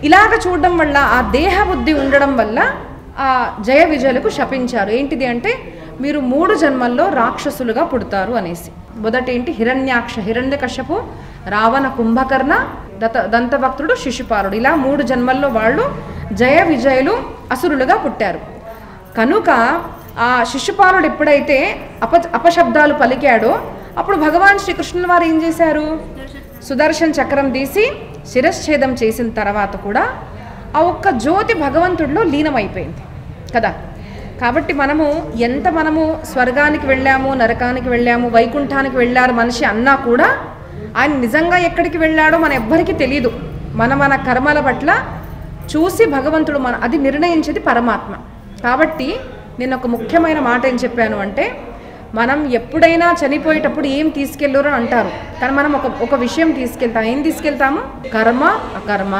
ఇలాగ చూడడం వల్ల ఆ దేహ బుద్ధి ఉండడం వల్ల ఆ జయ విజయులకు శపించారు. ఏంటిది అంటే మీరు 3 జన్మల్లో రాక్షసులుగా పుడతారు అనేసి. మొదటి ఏంటి, హిరణ్యాక్ష హిరణ్యకశ్యపు, రావణ కుంభకర్ణ, దంతభక్తుడు శిశుపాలుడు. ఇలా 3 జన్మల్లో వాళ్ళు జయ విజయులు అసురులుగా పుట్టారు. కనుక ఆ శిశుపాలుడు ఎప్పుడైతే అపశబ్దాలు పలికాడో అప్పుడు భగవాన్ శ్రీకృష్ణుల వారు ఏం చేశారు, సుదర్శన్ చక్రం తీసి శిరశ్ఛేదం చేసిన తర్వాత కూడా ఆ ఒక్క జ్యోతి భగవంతుడిలో లీనమైపోయింది కదా. కాబట్టి మనము స్వర్గానికి వెళ్ళాము, నరకానికి వెళ్ళాము, వైకుంఠానికి వెళ్ళారు మనిషి అన్నా కూడా ఆయన నిజంగా ఎక్కడికి వెళ్ళాడో మన ఎవ్వరికీ తెలియదు. మన కర్మల పట్ల చూసి భగవంతుడు అది నిర్ణయించేది పరమాత్మ. కాబట్టి నేను ఒక ముఖ్యమైన మాట ఏం చెప్పాను అంటే, మనం ఎప్పుడైనా చనిపోయేటప్పుడు ఏం తీసుకెళ్ళరు అని అంటారు, కానీ మనం ఒక విషయం తీసుకెళ్తాం. ఏం తీసుకెళ్తాము? కర్మ అకర్మ.